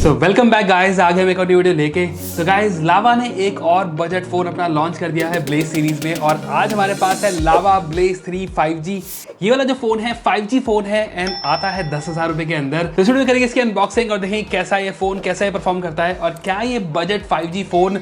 So welcome back guys, आगे हम एक और वीडियो लेके। तो गाइस लावा ने एक और बजट फोन अपना लॉन्च कर दिया है ब्लेज सीरीज में, और आज हमारे पास है लावा ब्लेज 3 5G। ये वाला जो फोन है 5G फोन है एंड आता है 10,000 रुपए के अंदर। तो इस वीडियो में करेंगे इसकी अनबॉक्सिंग और देखेंगे कैसा ये फोन कैसा ये परफॉर्म करता है और क्या ये बजट 5G फोन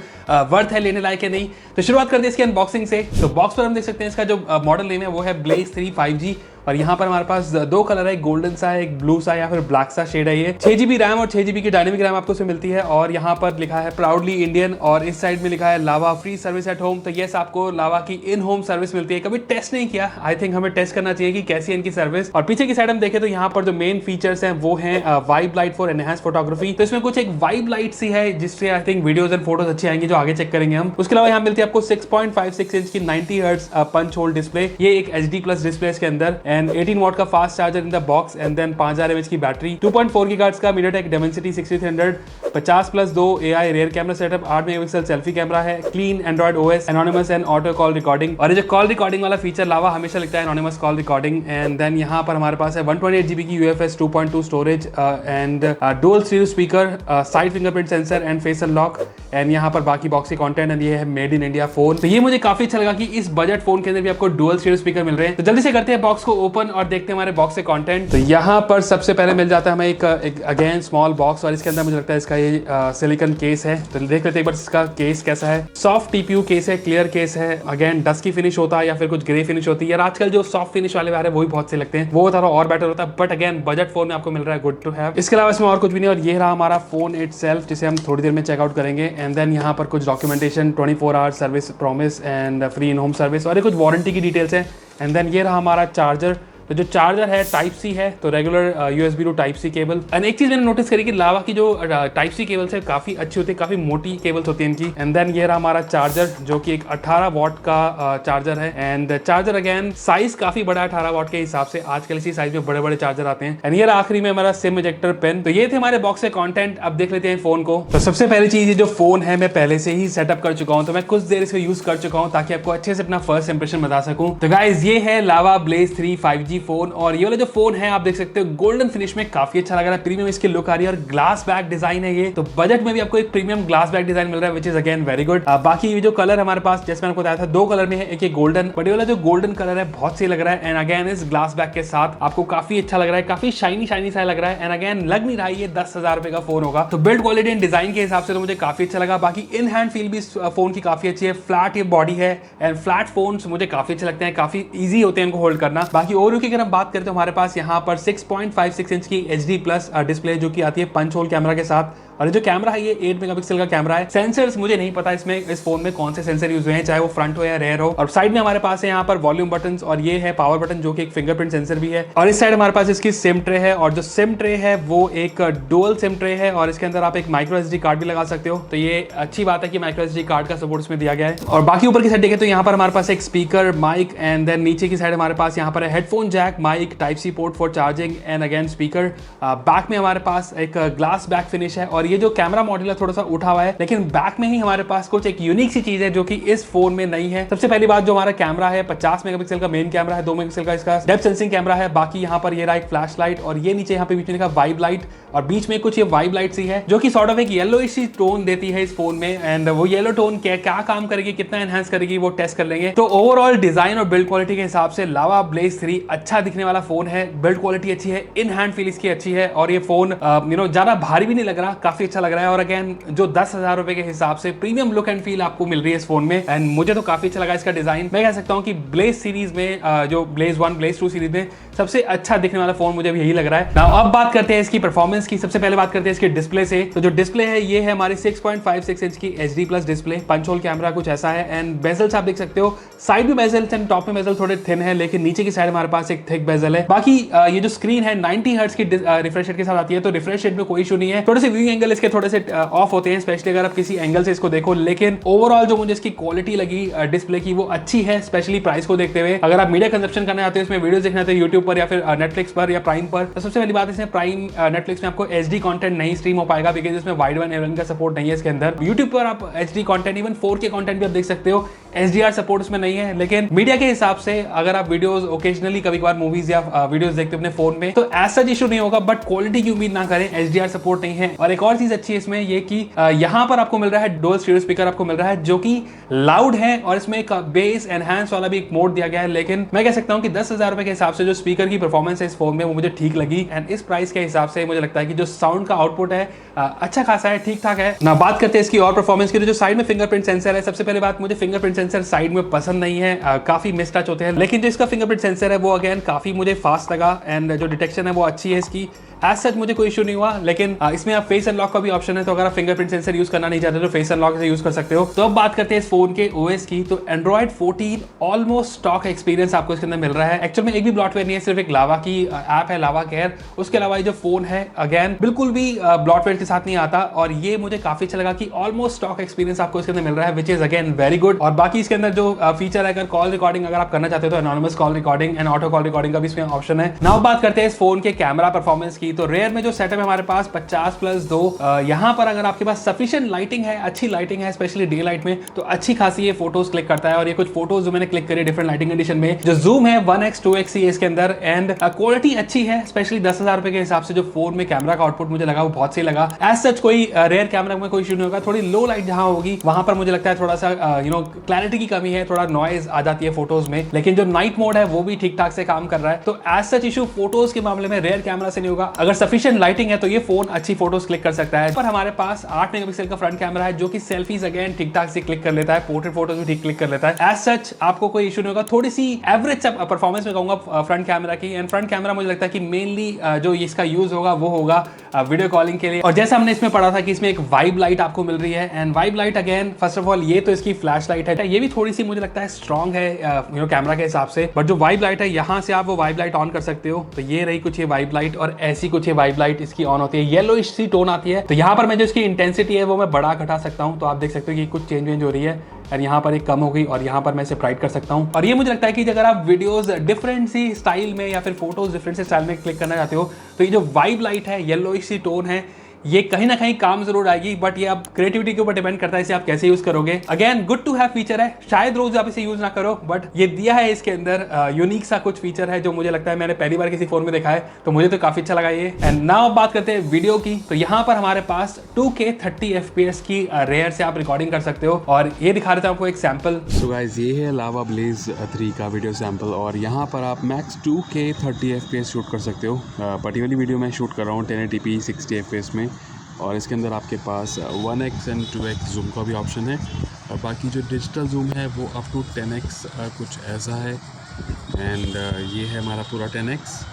वर्थ है लेने लायक है नहीं। तो शुरुआत करते हैं इसकी अनबॉक्सिंग से। तो बॉक्स पर हम देख सकते हैं इसका जो मॉडल नेम है वो है ब्लेज 3 5G, और यहाँ पर हमारे पास दो कलर है, एक गोल्डन सा है, एक ब्लू सा या फिर ब्लैक सा शेड है। ये 6GB रैम और 6GB की डायनेमिक रैम आपको इसमें मिलती है, और यहाँ पर लिखा है प्राउडली इंडियन, और इस साइड में लिखा है लावा फ्री सर्विस एट होम। तो यस, आपको लावा की इन होम सर्विस मिलती है। कभी टेस्ट नहीं किया, आई थिंक हमें टेस्ट करना चाहिए कि कैसी है इनकी सर्विस। और पीछे की साइड हम देखें तो यहाँ पर जो मेन फीचर्स हैं वो हैं vibe light for enhance photography. तो इसमें कुछ एक वाइब लाइट सी है जिससे I think videos and photos अच्छी आएंगी, जो आगे चेक करेंगे हम। उसके अलावा यहाँ मिलती है आपको 6.56 इंच की 90 हर्ट्ज पंच होल डिस्प्ले। ये एक HD प्लस डिस्प्ले इसके अंदर, एंड 18 वॉट का fast charger in the box, and then 5000 mAh की बैटरी, 2.4 GHz का MediaTek Dimensity 6300, 50+2 AI rear camera setup, 8 megapixel selfie camera है, clean android OS, anonymous and auto call recording. और ये जो call recording वाला feature Lava हमेशा लिखता है anonymous call recording. And then यहाँ पर हमारे पास है 128GB की UFS 2.2 storage and dual stereo speaker, side fingerprint sensor and face unlock. And यहाँ पर बाकी बॉक्स की कंटेंट एंड ये है मेड इन इंडिया फोन। तो ये मुझे काफी अच्छा लगा कि इस बजट फोन के अंदर भी आपको डुअल स्टीरियो स्पीकर मिल रहे हैं। तो जल्दी से करते हैं बॉक्स को ओपन और देखते हैं हमारे बॉक्स से कंटेंट। तो यहाँ पर सबसे पहले मिल जाता है हमें एक अगेन स्मॉल बॉक्स, और इसके अंदर मुझे लगता है इसका ये सिलिकॉन केस है। तो देख लेते हैं एक बार इसका केस कैसा है। सॉफ्ट TPU केस है, क्लियर केस है, अगेन डस्की फिनिश होता है या फिर कुछ ग्रे फिनिश होती है। यार आजकल जो सॉफ्ट फिनिश वाले आ रहे हैं वही बहुत से लगते हैं, वो थोड़ा और बेटर होता है, बट अगेन बजट फोन में आपको मिल रहा है, गुड टू हैव। इसके अलावा इसमें और कुछ भी नहीं। और ये रहा हमारा फोन इटसेल्फ, जिसे हम थोड़ी देर में चेकआउट करेंगे। एंड देन यहाँ पर कुछ documentation, 24 hour service promise and free in home service, और कुछ वारंटी की डिटेल्स है। एंड देन ये रहा हमारा चार्जर। तो जो चार्जर है टाइप C है, तो regular USB to type C cable. And एक चीज मैंने नोटिस करी कि लावा की जो टाइप C केबल्स है काफी अच्छी होती है, काफी मोटी केबल्स होती है इनकी। एंड देन ये रहा हमारा चार्जर, जो कि एक 18 वॉट का चार्जर है। एंड चार्जर अगेन साइज काफी बड़ा है 18 वॉट के हिसाब से, आजकल इसी साइज में बड़े बड़े चार्जर आते हैं। एंड ये रहा आखिरी में हमारा सिम इजेक्टर पेन। तो ये थे हमारे बॉक्स से कंटेंट। अब देख लेते हैं फोन को। तो सबसे पहली चीज, ये जो फोन है मैं पहले से ही सेटअप कर चुका हूँ, तो मैं कुछ देर इसको यूज कर चुका हूँ ताकि आपको अच्छे से अपना फर्स्ट इंप्रेशन बता सकूं। तो गाइज ये है लावा ब्लेज 3 5G फोन, और ये जो फोन है आप देख सकते हो गोल्डन फिनिश में काफी अच्छा लग रहा है, प्रीमियम इसकी लुक आ रही है, और ग्लास बैक डिजाइन है ये। तो बजट में भी आपको एक प्रीमियम ग्लास बैक डिजाइन मिल रहा है, which is again very good. बाकी ये जो कलर हमारे पास, जैसे मैंने आपको बताया था, दो कलर में है, एक ये गोल्डन, बट ये वाला जो गोल्डन कलर है बहुत सही लग रहा है। एंड अगेन इस ग्लास बैक के साथ आपको काफी अच्छा लग रहा है, काफी शाइनी शाइनी सा लग रहा है। एंड अगेन लग नहीं रहा है ये 10,000 रुपए का फोन होगा। तो बिल्ड क्वालिटी एंड डिजाइन के हिसाब से तो मुझे काफी अच्छा लगा। बाकी इन हैंड फील भी इस फोन की काफी अच्छी है, फ्लैट ये बॉडी है, एंड फ्लैट फोन मुझे काफी अच्छे लगते हैं, काफी ईजी होते हैं इनको होल्ड करना। बाकी ओवरव्यू की अगर हम बात करें तो हमारे पास यहाँ पर 6.56 इंच की HD प्लस डिस्प्ले, जो कि आती है पंच होल कैमरा के साथ। और ये जो कैमरा है ये 8 मेगापिक्सल का कैमरा है। सेंसर्स मुझे नहीं पता इसमें इस फोन में कौन से सेंसर यूज हुए हैं, चाहे वो फ्रंट हो या रेयर हो। और साइड में हमारे पास है यहाँ पर वॉल्यूम बटन, और ये है पावर बटन, जो कि एक फिंगरप्रिंट सेंसर भी है। और इस साइड हमारे पास इसकी सिम ट्रे है, और जो सिम ट्रे है वो एक डुअल सिम ट्रे है, और इसके अंदर आप एक माइक्रो SD कार्ड भी लगा सकते हो। तो ये अच्छी बात है कि माइक्रो SD कार्ड का सपोर्ट इसमें दिया गया है। और बाकी ऊपर की साइड देखें तो यहाँ पर हमारे पास एक स्पीकर, माइक, एंड देन नीचे की साइड हमारे पास यहाँ पर है headphone jack, mic, type C port for charging, and again speaker. Back में हमारे पास एक ग्लास बैक फिनिश है, और ये जो कैमरा मॉड्यूल थोड़ा सा उठा हुआ है, लेकिन बैक में ही हमारे पास कुछ एक यूनिक सी चीज है जो कि इस फोन में नहीं है। सबसे पहली बात, जो हमारा कैमरा है 50 मेगापिक्सल का मेन कैमरा है, 2 मेगापिक्सल का इसका डेप्थ सेंसिंग कैमरा है। बाकी यहाँ पर ये रहा एक फ्लैश लाइट, और ये नीचे यहाँ पे बीच में लिखा वाइब लाइट, और बीच में कुछ ये वाइब लाइट सी है जो कि सॉर्ट ऑफ एक येलोइश सी टोन देती है इस फोन में। एंड वो येलो टोन क्या काम करेगी, कितना एनहांस करेगी, वो टेस्ट कर लेंगे। तो ओवरऑल डिजाइन और बिल्ड क्वालिटी के हिसाब से लावा ब्लेज 3 अच्छा दिखने वाला फोन है, बिल्ड क्वालिटी अच्छी है, इन हैंड फील इसकी अच्छी है, और ये फोन ज्यादा भारी भी नहीं लग रहा, काफी अच्छा लग रहा है। और अगेन जो 10,000 रुपए के हिसाब से प्रीमियम लुक एंड फील आपको मिल रही है इस फोन में, एंड मुझे तो काफी अच्छा लगा इसका डिजाइन। मैं कह सकता हूं कि ब्लेज सीरीज में जो ब्लेज 1 ब्लेज 2 सीरीज में सबसे अच्छा दिखने वाला फोन मुझे भी यही लग रहा है। नाउ अब बात करते हैं इसकी परफॉर्मेंस की। सबसे पहले बात करते हैं इसके डिस्प्ले से। तो जो डिस्प्ले है ये है हमारी 6.56 इंच की HD plus display, punch hole camera कुछ ऐसा है। एंड बेजल्स आप देख सकते हो, साइड में बेजल्स एंड टॉप में बेजल थोड़े थिन है, लेकिन नीचे की साइड हमारे पास एक थिक बेजल है। बाकी ये जो स्क्रीन है 90 हर्ट्ज की रिफ्रेश रेट के साथ आती है, तो रिफ्रेश रेट में कोई इशू नहीं है। थोड़े से व्यू एंगल इसके थोड़े से ऑफ होते हैं, स्पेशली अगर आप किसी एंगल से इसको देखो, लेकिन ओवरऑल जो मुझे इसकी क्वालिटी लगी डिस्प्ले की वो अच्छी है, स्पेशली प्राइस को देखते हुए। अगर आप मीडिया कंजप्शन करना चाहते हो, इसमें वीडियोस देखना चाहते हो यूट्यूब पर या फिर नेटफ्लिक्स पर या प्राइम पर, तो सबसे पहली बात इसमें प्राइम नेटफ्लिक्स में आपको HD कंटेंट नहीं स्ट्रीम हो पाएगा, बिकॉज इसमें वाइड वन एवन का सपोर्ट नहीं है इसके अंदर। यूट्यूब पर आप HD content, even 4K content भी आप देख सकते हो, HDR सपोर्ट उसमें नहीं है। लेकिन मीडिया के हिसाब से अगर आप वीडियोस ओकेजनली कभी कभार मूवीज या वीडियोस देखते हो अपने फोन में, तो ऐसा इशू नहीं होगा, बट क्वालिटी की उम्मीद ना करें, HDR सपोर्ट नहीं है। और एक और और चीज अच्छी है इसमें ये कि यहाँ पर आपको मिल रहा है डुअल स्टीरियो स्पीकर आपको मिल रहा है जो कि लाउड है और इसमें एक बेस एनहांस वाला भी एक मोड दिया गया है। लेकिन मैं कह सकता हूँ कि 10,000 रुपए के हिसाब से जो स्पीकर की परफॉर्मेंस है इस फोन में वो मुझे ठीक लगी एंड इस प्राइस के हिसाब से मुझे लगता है कि जो साउंड का आउटपुट है अच्छा खासा है, ठीक ठाक है ना। बात करते हैं इसकी और परफॉर्मेंस की, जो साइड में फिंगरप्रिंट सेंसर है, सबसे पहले बात मुझे फिंगरप्रिंट सेंसर साइड में पसंद नहीं है, काफी मिस टच होते हैं। लेकिन जो इसका फिंगरप्रिंट सेंसर है वो अगेन काफी मुझे फास्ट लगा एंड जो डिटेक्शन है वो अच्छी है इसकी। एज सच मुझे कोई इशू नहीं हुआ। लेकिन इसमें आप फेस अनलॉक का भी ऑप्शन है, तो अगर आप फिंगरप्रिंट सेंसर यूज करना नहीं चाहते तो फेस अनलॉक से यूज कर सकते हो। तो अब बात करते हैं इस फोन के ओएस की। तो एंड्रॉइड 14 ऑलमोस्ट स्टॉक एक्सपीरियंस आपको इसके अंदर मिल रहा है। एक्चुअल में एक भी ब्लॉटवेयर नहीं है, सिर्फ एक लावा की ऐप है, लावा केयर। उसके अलावा ये जो फोन है अगेन बिल्कुल भी ब्लॉटवेयर के साथ नहीं आता और ये मुझे काफी अच्छा लगा कि ऑलमोस्ट स्टॉक एक्सपीरियंस आपको इसके अंदर मिल रहा है, which is again very good. और बाकी इसके अंदर जो फीचर है, अगर कॉल रिकॉर्डिंग अगर आप करना चाहते हो तो anonymous call recording and auto call recording का भी इसमें ऑप्शन है। नाउ बात करते हैं इस फोन के कैमरा परफॉर्मेंस की। तो रेयर में जो सेटअप है हमारे पास 50+2, यहाँ पर अगर आपके पास सफिशिएंट लाइटिंग है, अच्छी लाइटिंग है स्पेशली डे लाइट में, तो अच्छी खासी ये फोटोज क्लिक करता है। और ये कुछ फोटोज जो मैंने क्लिक करी डिफरेंट लाइटिंग कंडीशन में, जो जूम है 1x 2x ही है इसके अंदर एंड क्वालिटी अच्छी है। स्पेशली 10,000 रुपए के हिसाब से जो फोन में कैमरा का आउटपुट मुझे लगा वो बहुत सही लगा। एज सच कोई रेयर कैमरा में कोई इशू नहीं होगा। थोड़ी लो लाइट जहां होगी वहां पर मुझे लगता है थोड़ा सा क्लैरिटी की कमी है, थोड़ा नॉइज आ जाती है फोटोज में। लेकिन जो नाइट मोड है वो भी ठीक ठाक से काम कर रहा है। तो एज सच इशू फोटोज के मामले में रेयर कैमरा से नहीं होगा। अगर सफिशिएंट लाइटिंग है तो ये फोन अच्छी फोटोज क्लिक कर सकता है। पर हमारे पास 8 मेगापिक्सल का फ्रंट कैमरा है जो कि सेल्फीज अगेन ठीक ठाक से क्लिक कर लेता है, पोर्ट्रेट फोटोज भी ठीक क्लिक कर लेता है। एज सच आपको कोई इशू नहीं होगा। थोड़ी सी एवरेज परफॉर्मेंस में कहूंगा फ्रंट कैमरा की। एंड फ्रंट कैमरा मुझे लगता है कि मेनली जो इसका यूज होगा वो होगा वीडियो कॉलिंग के लिए। और जैसा हमने इसमें पढ़ा था कि इसमें एक वाइब लाइट आपको मिल रही है and vibe light again first of all ये तो इसकी फ्लैश लाइट है, ये भी थोड़ी सी मुझे लगता है स्ट्रॉन्ग है कैमरा के हिसाब से। बट जो वाइब लाइट है यहाँ से आप वो वाइब लाइट ऑन कर सकते हो। तो ये रही कुछ ये वाइब लाइट और ऐसी कुछ ये वाइब लाइट इसकी ऑन होती है, येलो सी टोन आती है। तो यहाँ पर मैं जो इसकी इंटेंसिटी है वो मैं बढ़ा घटा सकता हूँ। तो आप देख सकते हो कि कुछ चेंज हो रही है और यहाँ पर एक कम हो गई और यहाँ पर मैं इसे ब्राइट कर सकता हूँ। और ये मुझे लगता है कि अगर आप वीडियोस डिफरेंट सी स्टाइल में या फिर फोटोज डिफरेंट सी स्टाइल में क्लिक करना चाहते हो तो ये जो वाइब लाइट है, येलो सी टोन है, ये कहीं ना कहीं काम जरूर आएगी। बट ये आप क्रिएटिविटी के ऊपर डिपेंड करता है इसे आप कैसे यूज करोगे। Again good to have feature है, शायद रोज आप इसे यूज ना करो बट ये दिया है इसके अंदर यूनिक सा कुछ फीचर है जो मुझे लगता है मैंने पहली बार किसी फोन में देखा है, तो मुझे तो काफी अच्छा लगा ये। एंड नाउ बात करते हैं वीडियो की। तो यहाँ पर हमारे पास 2K 30 FPS की रेयर से आप रिकॉर्डिंग कर सकते हो और ये दिखा रहे थे आपको एक सैंपल। सो गाइस ये है लावा ब्लेज 3 का वीडियो सैंपल और यहाँ पर आप मैक्स 2K 30 FPS शूट कर सकते हो। पर्टिकुलरली वीडियो मैं शूट कर रहा हूँ 1080p 60 FPS में और इसके अंदर आपके पास 1x एंड 2x जूम का भी ऑप्शन है और बाकी जो डिजिटल जूम है वो अप टू 10x कुछ ऐसा है एंड ये है हमारा पूरा 10x।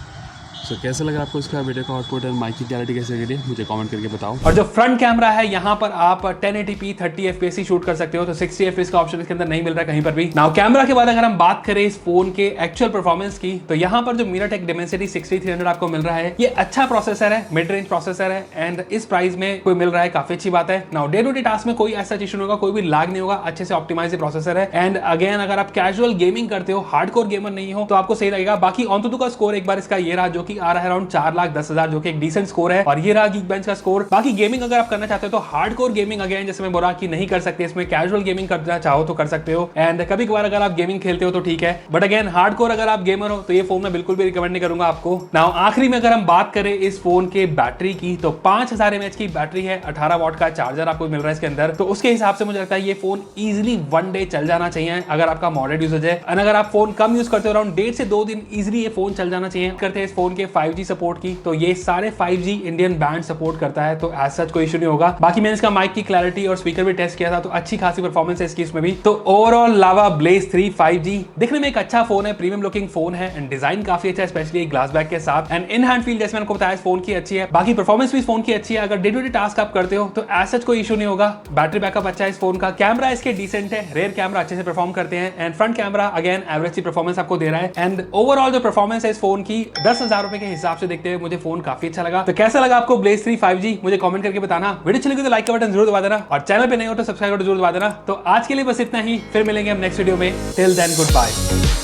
सो कैसा लगा आपको इसका वीडियो का आउटपुट एंड माइक की क्लैरिटी कैसे लगी मुझे कमेंट करके बताओ। और जो फ्रंट कैमरा है यहाँ पर आप 1080p 30 FPS ही शूट कर सकते हो, तो 60 FPS का ऑप्शन इसके अंदर नहीं मिल रहा कहीं पर भी। नाउ कैमरा के बाद अगर हम बात करें इस फोन के एक्चुअल परफॉर्मेंस की, तो यहाँ पर जो MediaTek Dimensity 6300 आपको मिल रहा है, ये अच्छा प्रोसेसर है, मिड रेंज प्रोसेसर है एंड इस प्राइस में कोई मिल रहा है, काफी अच्छी बात है। Now day to day task में कोई ऐसा इशू नहीं होगा, कोई भी लैग नहीं होगा, अच्छे से ऑप्टिमाइज प्रोसेसर है। एंड अगेन अगर आप कैजुअल गेमिंग करते हो, हार्डकोर गेमर नहीं हो, तो आपको सही लगेगा। बाकी ऑनटू का स्कोर एक बार इसका ये रहा जो कि आ रहा है अराउंड 4,10,000 जो कि एक डिसेंट स्कोर है और ये रहा Geekbench का स्कोर। बाकी गेमिंग अगर आप करना चाहते हो तो हार्डकोर गेमिंग अगेन जैसे मैं बोला कि नहीं कर सकते, इसमें कैजुअल गेमिंग करना चाहो तो कर सकते हो एंड कभी कभार अगर आप गेमिंग खेलते हो तो ठीक है। बट अगेन हार्डकोर अगर आप गेमर हो तो ये फोन मैं बिल्कुल भी रिकमेंड नहीं करूंगा आपको। नाउ आखिरी में अगर हम बात करें इस फोन के बैटरी की, तो 5000 mAh की बैटरी है, 18 वाट का चार्जर आपको मिल रहा है इसके अंदर। तो उसके हिसाब से मुझे लगता है ये फोन इजिली 1 डे चल जाना चाहिए अगर आपका मॉडरेट यूजेज है। और अगर आप फोन कम यूज करते हो अराउंड 1.5 से 2 दिन इजिली ये फोन चल जाना चाहिए। करते हैं इस फोन के 5G सपोर्ट की, तो ये सारे 5G इंडियन बैंड सपोर्ट करता है, तो एज सच कोई इशू नहीं होगा। बाकी मैंने इसका माइक की क्लैरिटी और स्पीकर भी टेस्ट किया था, तो अच्छी खासी परफॉर्मेंस है इसकी इसमें भी। तो ओवरऑल लावा ब्लेज 3 5G दिखने में एक अच्छा फोन है, प्रीमियम लुकिंग फोन है एंड डिजाइन काफी अच्छा है, स्पेशली ग्लास बैक के साथ। एंड इन हैंड फील जैसे मैंने आपको बताया फोन की अच्छी है, बाकी परफॉर्मेंस भी इस फोन की अच्छी है। अगर डे टू डे टास्क आप करते हो तो एज सच कोई इशू नहीं होगा। बैटरी बैकअप अच्छा है इस फोन का, कैमरा इसके डिसेंट है, रेयर कैमरा अच्छे से परफॉर्म करते हैं and front camera again average सी परफॉर्मेंस आपको दे रहा है। एंड ओवरऑल जो परफॉर्मेंस है इस फोन की 10,000 रुपए के हिसाब से देखते हुए मुझे फोन काफी अच्छा लगा। तो कैसा लगा आपको ब्लेज 3 5G मुझे कमेंट करके बताना। वीडियो अच्छी लगी तो लाइक का बटन जरूर दबा देना और चैनल पे नए हो तो सब्सक्राइब बटन जरूर दबा देना। तो आज के लिए बस इतना ही, फिर मिलेंगे हम नेक्स्ट वीडियो में। Till then good bye.